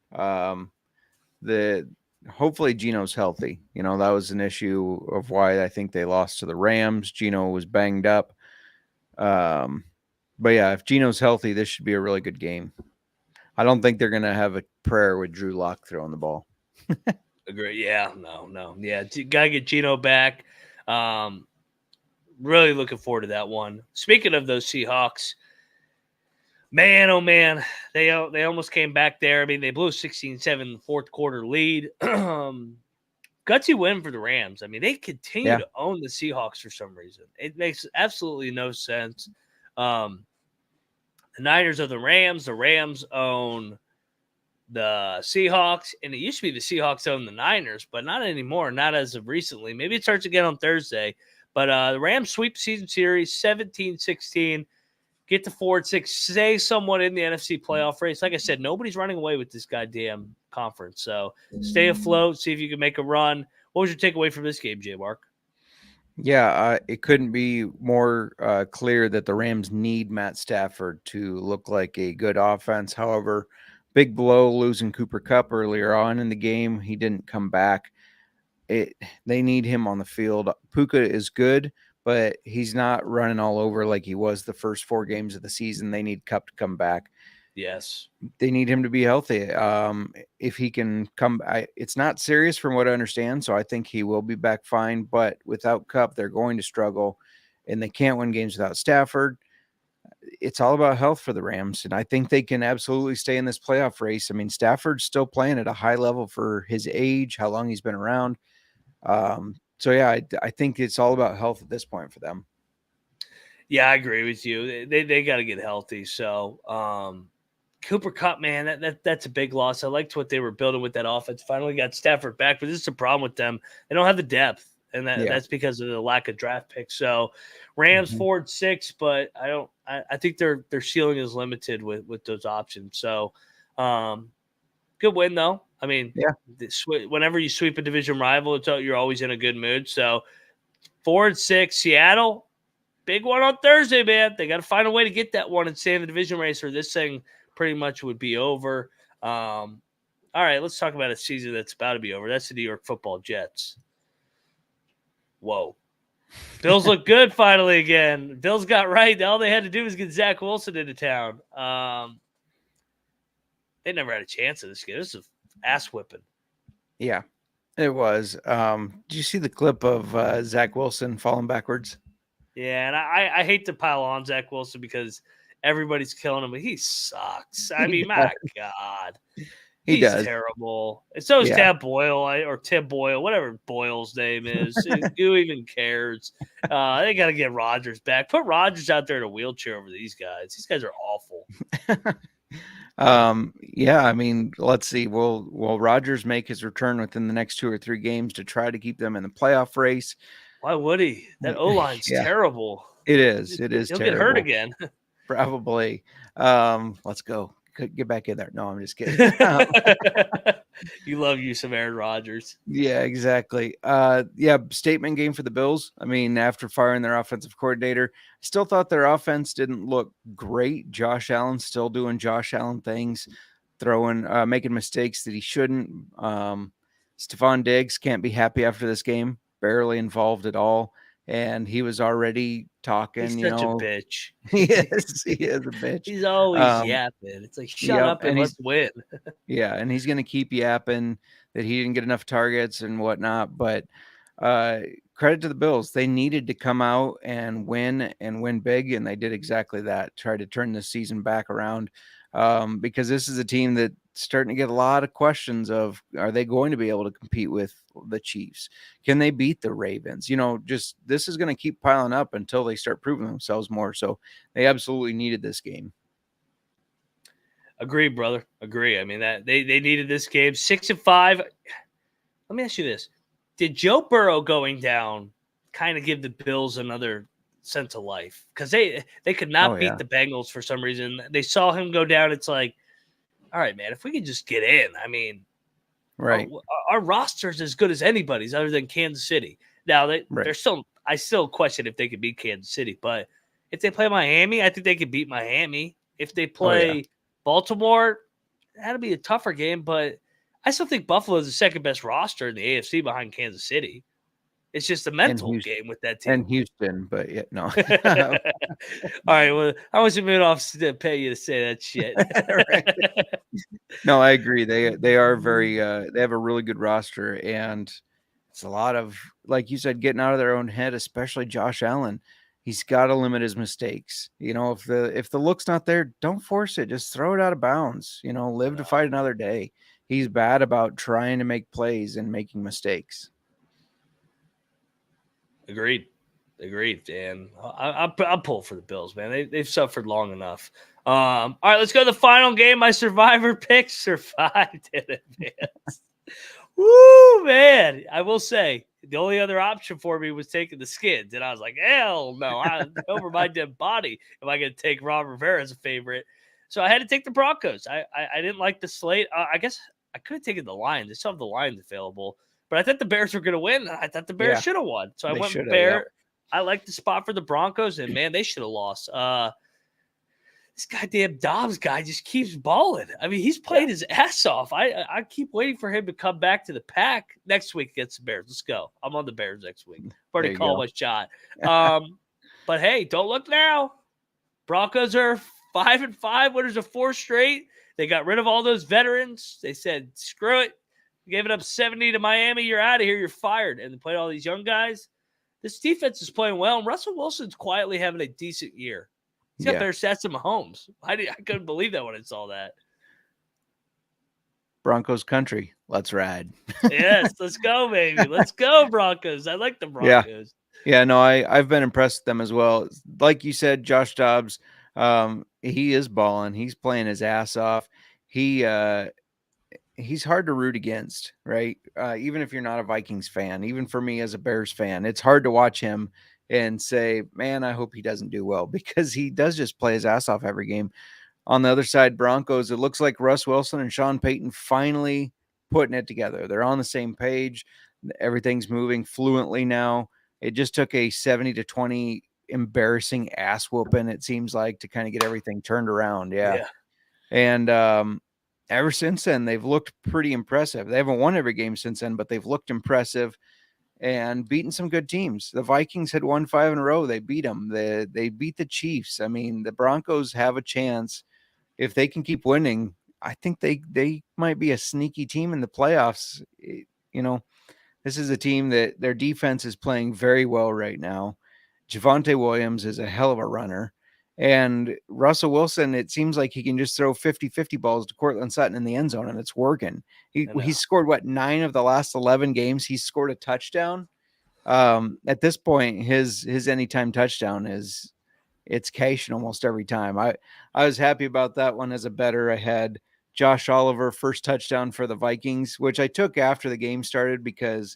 Hopefully Geno's healthy. You know, that was an issue of why I think they lost to the Rams. Geno was banged up. But yeah, if Geno's healthy, this should be a really good game. I don't think they're going to have a prayer with Drew Lock throwing the ball. Agree. Yeah, no. Yeah, gotta get Geno back. Really looking forward to that one. Speaking of those Seahawks, man, oh man, they almost came back there. I mean, they blew a 16-7 fourth quarter lead. Gutsy win for the Rams. I mean, they continue to own the Seahawks for some reason. It makes absolutely no sense. The Niners are the Rams. The Rams own the Seahawks, and it used to be the Seahawks own the Niners, but not anymore, not as of recently. Maybe it starts again on Thursday, but the Rams sweep season series 17-16, get to 4-6, stay somewhat in the NFC playoff race. Like I said, nobody's running away with this goddamn conference, so stay afloat, see if you can make a run. What was your takeaway from this game, JMark? Yeah, it couldn't be more clear that the Rams need Matt Stafford to look like a good offense. However, big blow losing Cooper Kupp earlier on in the game. He didn't come back. they need him on the field. Puka is good, but he's not running all over like he was the first 4 games of the season. They need Cup to come back. Yes. They need him to be healthy. If he can come, it's not serious from what I understand, so I think he will be back fine. But without Cup, they're going to struggle, and they can't win games without Stafford. It's all about health for the Rams, and I think they can absolutely stay in this playoff race. I mean, Stafford's still playing at a high level for his age, how long he's been around. So yeah, I think it's all about health at this point for them. Yeah, I agree with you. They got to get healthy. So Cooper Kupp, man, that's a big loss. I liked what they were building with that offense. Finally got Stafford back, but this is a problem with them. They don't have the depth, and that's because of the lack of draft picks. So Rams 4-6, but I think their ceiling is limited with those options. So good win though. I mean, whenever you sweep a division rival, you're always in a good mood. So 4-6, Seattle, big one on Thursday, man. They got to find a way to get that one and stay in the division race, or this thing pretty much would be over. All right, let's talk about a season that's about to be over. That's the New York Football Jets. Whoa. Bills look good finally again. Bills got right. All they had to do was get Zach Wilson into town. They never had a chance in this game. This is ass whipping. Yeah, it was. Did you see the clip of Zach Wilson falling backwards? Yeah, and I hate to pile on Zach Wilson because everybody's killing him, but he sucks. I mean, my God. He's terrible. And so is Tab Boyle or Tim Boyle, whatever Boyle's name is. Who even cares? They got to get Rodgers back. Put Rodgers out there in a wheelchair over these guys. These guys are awful. Yeah, I mean, let's see. Will Rodgers make his return within the next 2 or 3 games to try to keep them in the playoff race? Why would he? That O-line's terrible. It is. It is He'll terrible. get hurt again. Probably. Let's go. Get back in there. No, I'm just kidding. You love you some Aaron Rodgers. Yeah, exactly. Statement game for the Bills. I mean, after firing their offensive coordinator, I still thought their offense didn't look great. Josh Allen still doing Josh Allen things, making mistakes that he shouldn't. Stephon Diggs can't be happy after this game. Barely involved at all. And he was already talking, He's such a bitch. He is a bitch. He's always yapping. It's like, shut up and let's win. Yeah, and he's going to keep yapping that he didn't get enough targets and whatnot. But credit to the Bills. They needed to come out and win big, and they did exactly that. Try to turn this season back around because this is a team that's starting to get a lot of questions of, are they going to be able to compete with the Chiefs? Can they beat the Ravens? Just this is going to keep piling up until they start proving themselves more. So they absolutely needed this game. Agree, brother. Agree. I mean, that they needed this game. 6-5. Let me ask you this. Did Joe Burrow going down kind of give the Bills another sense of life? Because they could not beat the Bengals for some reason. They saw him go down. It's like, all right, man, if we could just get in, I mean, right. Our roster is as good as anybody's other than Kansas City. Now, I still question if they could beat Kansas City, but if they play Miami, I think they could beat Miami. If they play Baltimore, that'll be a tougher game, but I still think Buffalo is the second best roster in the AFC behind Kansas City. It's just a mental game with that team. And Houston, but no. All right, well, I wasn't meant off to pay you to say that shit. No, I agree. They are very they have a really good roster, and it's a lot of, like you said, getting out of their own head, especially Josh Allen. He's got to limit his mistakes. If the look's not there, don't force it. Just throw it out of bounds. Live to fight another day. He's bad about trying to make plays and making mistakes. Agreed. And I'll pull for the Bills, man. They've suffered long enough. All right, let's go to the final game. My survivor picks survived in advance. Woo, man. I will say, the only other option for me was taking the Skins, and I was like, hell no. Over my dead body if I could take Ron Rivera as a favorite. So I had to take the Broncos. I didn't like the slate. I guess I could have taken the Lions. They still have the Lions available. But I thought the Bears were going to win. I thought the Bears should have won. So I went with Bear. I like the spot for the Broncos, and, man, they should have lost. this goddamn Dobbs guy just keeps balling. I mean, he's played his ass off. I keep waiting for him to come back to the pack next week against the Bears. Let's go. I'm on the Bears next week. I've already called my shot. But hey, don't look now. Broncos are 5-5, winners of 4 straight. They got rid of all those veterans. They said, screw it. You gave it up 70 to Miami. You're out of here. You're fired. And they played all these young guys. This defense is playing well. And Russell Wilson's quietly having a decent year. He's got better stats than Mahomes. I couldn't believe that when I saw that. Broncos country. Let's ride. Yes, let's go, baby. Let's go, Broncos. I like the Broncos. Yeah, no, I've been impressed with them as well. Like you said, Josh Dobbs, he is balling. He's playing his ass off. He's hard to root against, right? Even if you're not a Vikings fan, even for me as a Bears fan, it's hard to watch him and say, man, I hope he doesn't do well, because he does just play his ass off every game. On the other side, Broncos, it looks like Russ Wilson and Sean Payton finally putting it together. They're on the same page. Everything's moving fluently now. It just took a 70-20 embarrassing ass whooping, it seems like, to kind of get everything turned around. Yeah. And ever since then, they've looked pretty impressive. They haven't won every game since then, but they've looked impressive and beaten some good teams. The Vikings had won 5 in a row. They beat them. They beat the Chiefs. I mean, the Broncos have a chance. If they can keep winning, I think they might be a sneaky team in the playoffs. You know, this is a team that their defense is playing very well right now. Javonte Williams is a hell of a runner. And Russell Wilson, it seems like he can just throw 50-50 balls to Cortland Sutton in the end zone, and it's working. He's scored, 9 of the last 11 games? He's scored a touchdown. At this point, his anytime touchdown it's cashing almost every time. I was happy about that one as a bettor. I had Josh Oliver first touchdown for the Vikings, which I took after the game started because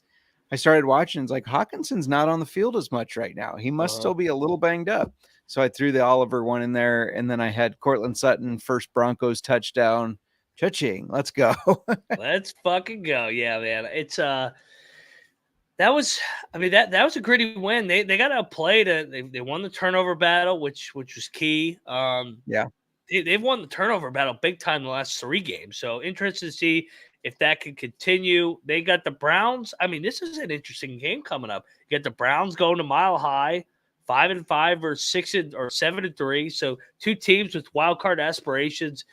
I started watching. It's like, Hawkinson's not on the field as much right now. He must still be a little banged up. So I threw the Oliver one in there, and then I had Cortland Sutton first Broncos touchdown. Cha-ching, let's go. Let's fucking go. Yeah, man. It's that was a gritty win. They got outplayed. They won the turnover battle, which was key. They've won the turnover battle big time the last 3 games. So interested to see if that can continue. They got the Browns. I mean, this is an interesting game coming up. You got the Browns going to Mile High, 5-5 or 7-3. So 2 teams with wild card aspirations.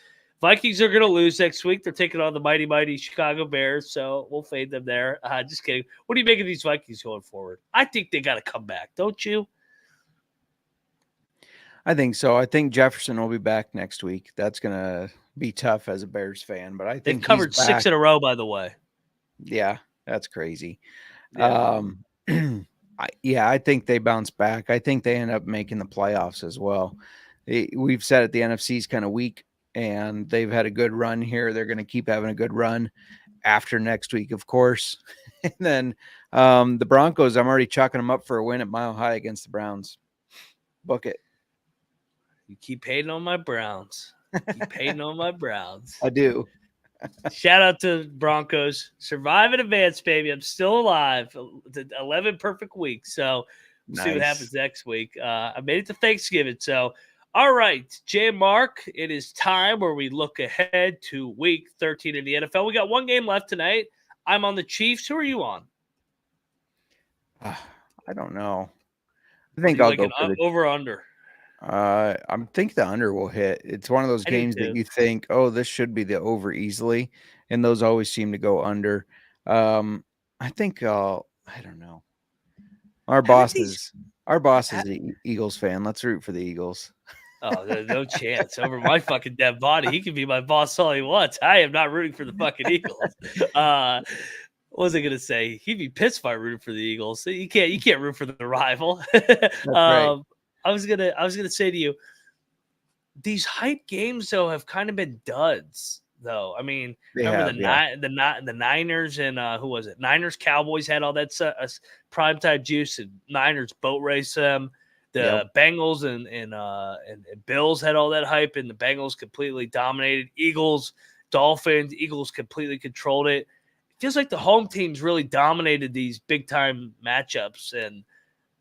Vikings are going to lose next week. They're taking on the mighty Chicago Bears, so we'll fade them there. Just kidding. What do you make of these Vikings going forward? I think they got to come back, don't you? I think so. I think Jefferson will be back next week. That's going to be tough as a Bears fan, but I think they've covered 6 in a row, by the way. Yeah, that's crazy. Yeah. I think they bounce back. I think they end up making the playoffs as well. We've said it, the NFC's kind of weak, and they've had a good run here. They're going to keep having a good run after next week, of course. And then the Broncos, I'm already chalking them up for a win at Mile High against the Browns. Book it. You keep hating on my Browns. Keep hating on my Browns. I do. Shout out to Broncos. Survive in advance, baby. I'm still alive. 11 perfect weeks. So we'll see what happens next week. I made it to Thanksgiving. So, all right, JMark, it is time where we look ahead to week 13 in the NFL. We got 1 game left tonight. I'm on the Chiefs. Who are you on? I don't know. I think I'll go for the over-under. I think the under will hit. It's one of those games that you think, oh, this should be the over easily, and those always seem to go under. I think I don't know. Our boss is the Eagles fan. Let's root for the Eagles. Oh, there's no chance. Over my fucking dead body, he can be my boss all he wants. I am not rooting for the fucking Eagles. What was I gonna say? He'd be pissed if I rooted for the Eagles. You can't root for the rival. That's right. I was gonna say to you, these hype games though have kind of been duds though. I mean, remember the Niners and who was it? Niners Cowboys had all that primetime juice, and Niners boat race them. The Bengals and Bills had all that hype, and the Bengals completely dominated. Eagles, Dolphins, Eagles completely controlled it. It feels like the home teams really dominated these big time matchups, and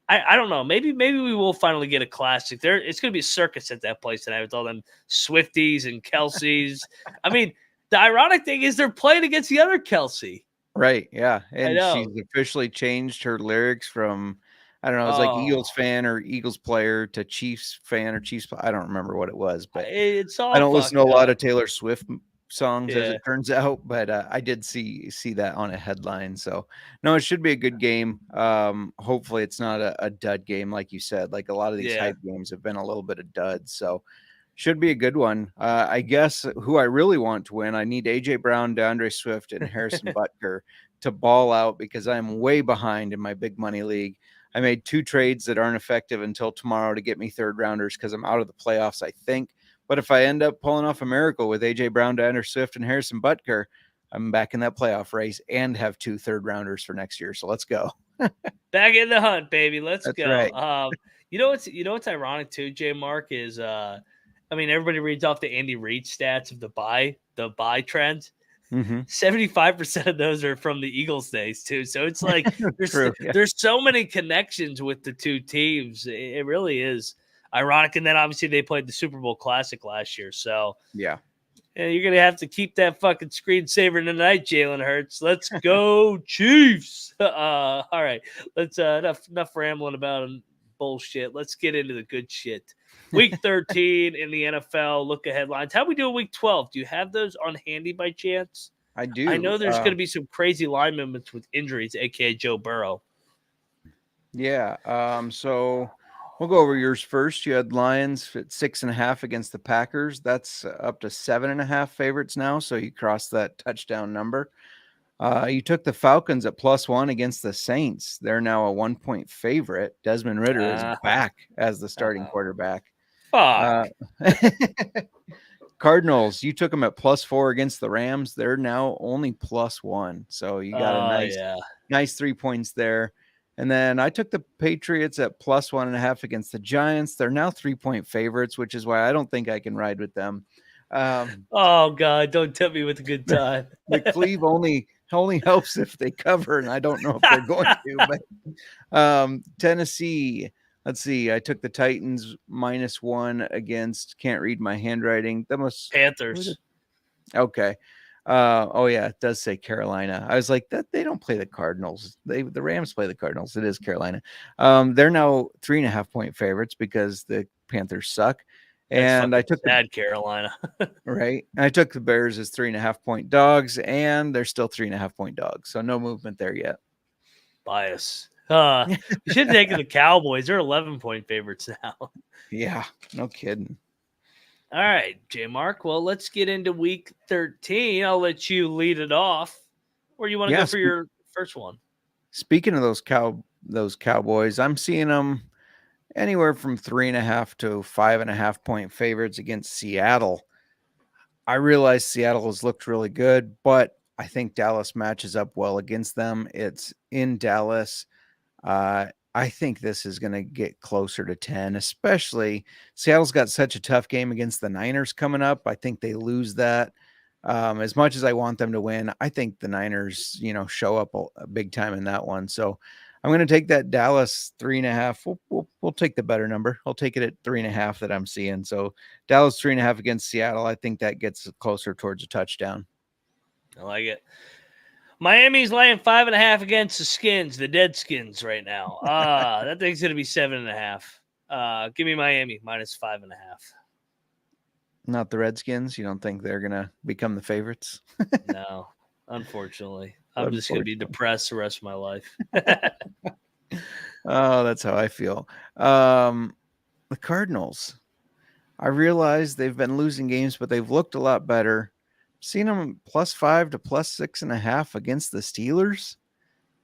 I don't know. Maybe we will finally get a classic. It's going to be a circus at that place tonight with all them Swifties and Kelseys. I mean, the ironic thing is they're playing against the other Kelsey. Right, yeah, I and she's know. officially changed her lyrics from, I don't know, it was like Oh, Eagles fan or Eagles player to Chiefs fan or Chiefs. I don't remember what it was, but it's I all don't listen to fucked a lot up. of Taylor Swift songs, as Yeah, it turns out, but I did see that on a headline. So no, it should be a good game. Hopefully, it's not a dud game, like you said. Like a lot of these yeah. hype games have been a little bit of duds, so should be a good one. I guess who I really want to win, I need AJ Brown, DeAndre Swift, and Harrison Butker to ball out because I'm way behind in my big money league. I made 2 trades that aren't effective until tomorrow to get me third rounders because I'm out of the playoffs, I think. But if I end up pulling off a miracle with AJ Brown, DeAndre Swift, and Harrison Butker, I'm back in that playoff race and have 2 third rounders for next year. So let's go. Back in the hunt, baby. Let's That's go. right. You know what's ironic too, JMark, is I mean, everybody reads off the Andy Reid stats of the buy trend. Mm-hmm. 75% of those are from the Eagles days too. So it's like True. Yeah. there's so many connections with the two teams. It really is ironic. And then obviously they played the Super Bowl Classic last year. So Yeah. you're gonna have to keep that fucking screensaver tonight, Jalen Hurts. Let's go, Chiefs. All right. Let's enough rambling about bullshit. Let's get into the good shit. Week 13 in the NFL. Look at headlines. How we do week 12? Do you have those on handy by chance? I I do. know there's going to be some crazy line movements with injuries, aka Joe Burrow. Yeah. So we'll go over yours first. You had Lions at 6.5 against the Packers. That's up to 7.5 favorites now. So you crossed that touchdown number. You took the Falcons at +1 against the Saints. They're now a 1-point favorite. Desmond Ridder is back as the starting quarterback. Fuck. Cardinals, you took them at +4 against the Rams. They're now only +1. So you got a nice 3 points there. And then I took the Patriots at +1.5 against the Giants. They're now 3-point favorites, which is why I don't think I can ride with them. Oh God, don't tempt me with a good time. The Cleve only helps if they cover, and I don't know if they're going to. But Tennessee, let's see. I took the Titans -1 against. Can't read my handwriting. That must Panthers. Okay. Oh yeah, it does say Carolina. I was like, that they don't play the Cardinals. The Rams play the Cardinals. It is Carolina. They're now 3.5-point favorites because the Panthers suck. And I took Carolina. Right. I took the Bears as 3.5-point dogs, and they're still 3.5-point dogs. So no movement there yet. Bias. You should have taken the Cowboys. They're 11-point favorites now. Yeah, no kidding. All right, JMark. Well, let's get into week 13. I'll let you lead it off. Or you want to go for your first one? Speaking of those Cowboys, I'm seeing them anywhere from 3.5 to 5.5-point favorites against Seattle. I realize Seattle has looked really good, but I think Dallas matches up well against them. It's in Dallas. I think this is going to get closer to 10, especially Seattle's got such a tough game against the Niners coming up. I think they lose that. As much as I want them to win, I think the Niners, show up a big time in that one. So I'm going to take that Dallas 3.5. We'll take the better number. I'll take it at 3.5 that I'm seeing. So Dallas 3.5 against Seattle. I think that gets closer towards a touchdown. I like it. Miami's laying 5.5 against the Skins, the Dead Skins right now. That thing's going to be 7.5. Give me Miami -5.5. Not the Redskins. You don't think they're going to become the favorites? No, unfortunately. I'm just going to be depressed the rest of my life. Oh, that's how I feel. The Cardinals. I realize they've been losing games, but they've looked a lot better. Seen them +5 to +6.5 against the Steelers.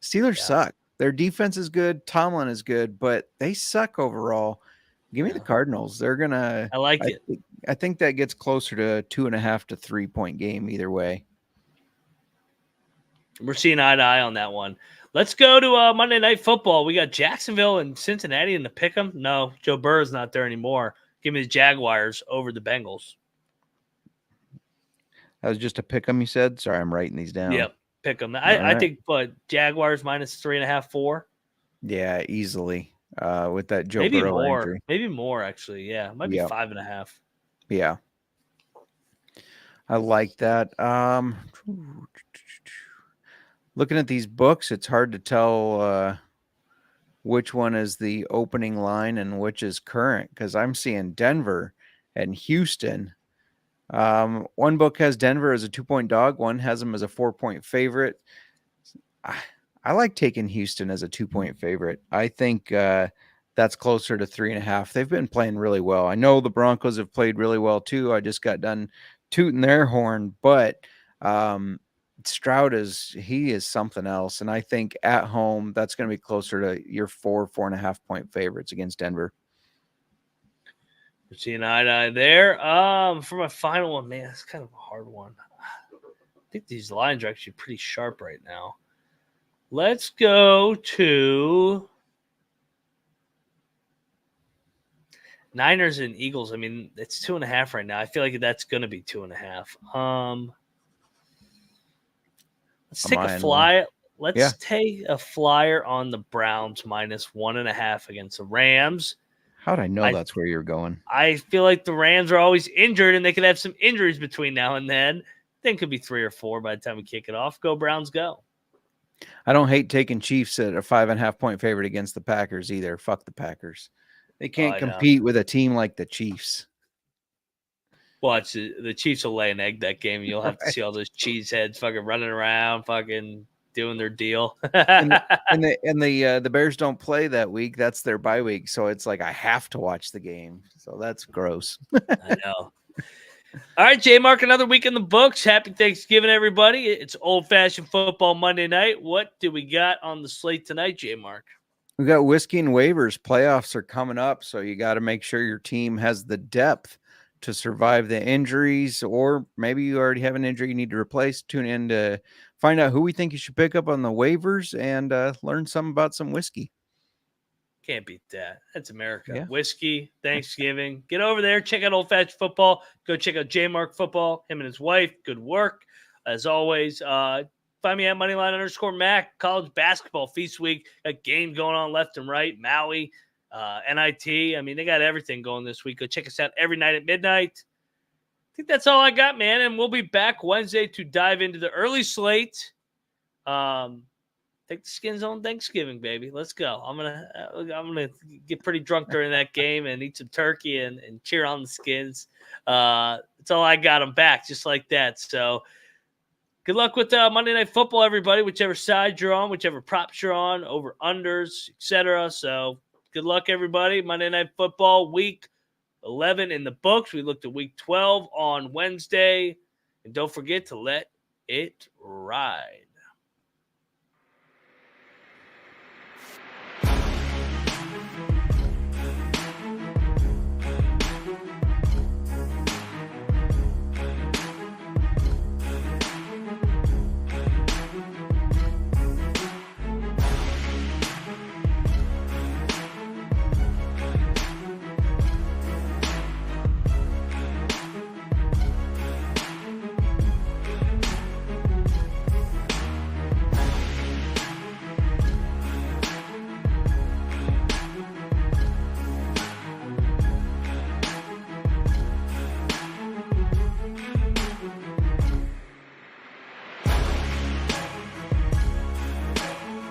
Steelers suck. Their defense is good. Tomlin is good, but they suck overall. Give me the Cardinals. They're gonna. I like it. I think that gets closer to a 2.5 to 3-point game either way. We're seeing eye to eye on that one. Let's go to Monday Night Football. We got Jacksonville and Cincinnati in the pick'em. No, Joe Burrow's not there anymore. Give me the Jaguars over the Bengals. That was just a pick'em, you said? Sorry, I'm writing these down. Yep, pick'em. I think, but Jaguars -3.5, 4. Yeah, easily. with that Joe Maybe Burrow more. injury. Maybe more, actually. Yeah. It might be Yep. 5.5. Yeah. I like that. Looking at these books, it's hard to tell which one is the opening line and which is current because I'm seeing Denver and Houston. One book has Denver as a 2-point dog. One has them as a 4-point favorite. I like taking Houston as a 2-point favorite. I think that's closer to 3.5. They've been playing really well. I know the Broncos have played really well too. I just got done tooting their horn, but Stroud is something else. And I think at home, that's going to be closer to your 4.5 point favorites against Denver. We're seeing eye to eye there. For my final one, man, it's kind of a hard one. I think these lines are actually pretty sharp right now. Let's go to Niners and Eagles. I mean, it's 2.5 right now. I feel like that's going to be 2.5. Let's take a fly. Let's take a flyer on the Browns -1.5 against the Rams. How'd I know that's where you're going? I feel like the Rams are always injured, and they could have some injuries between now and then. I think it could be 3 or 4 by the time we kick it off. Go Browns, go! I don't hate taking Chiefs at a 5.5 point favorite against the Packers either. Fuck the Packers. They can't compete with a team like the Chiefs. Watch the Chiefs will lay an egg that game. And you'll have to see all those cheeseheads fucking running around, fucking doing their deal. and the Bears don't play that week. That's their bye week, so it's like I have to watch the game. So that's gross. I know. All right, JMark, another week in the books. Happy Thanksgiving, everybody. It's old-fashioned football Monday night. What do we got on the slate tonight, JMark? We got whiskey and waivers. Playoffs are coming up, so you got to make sure your team has the depth to survive the injuries, or maybe you already have an injury you need to replace. Tune in to find out who we think you should pick up on the waivers and learn something about some whiskey. Can't beat that. That's America. Yeah. Whiskey, Thanksgiving. Get over there. Check out Old Fashioned Football. Go check out JMark Football. Him and his wife. Good work. As always, find me at Moneyline_Mac. College basketball feast week. Got games going on left and right. Maui, NIT. I mean, they got everything going this week. Go check us out every night at midnight. I think that's all I got, man. And we'll be back Wednesday to dive into the early slate. Take the skins on Thanksgiving, baby. Let's go. I'm gonna get pretty drunk during that game and eat some turkey and cheer on the skins. That's all I got. I'm back just like that. So good luck with Monday Night Football, everybody. Whichever side you're on, whichever props you're on, over unders, etc. So good luck, everybody. Monday Night Football week 11 in the books. We looked at week 12 on Wednesday, and don't forget to let it ride.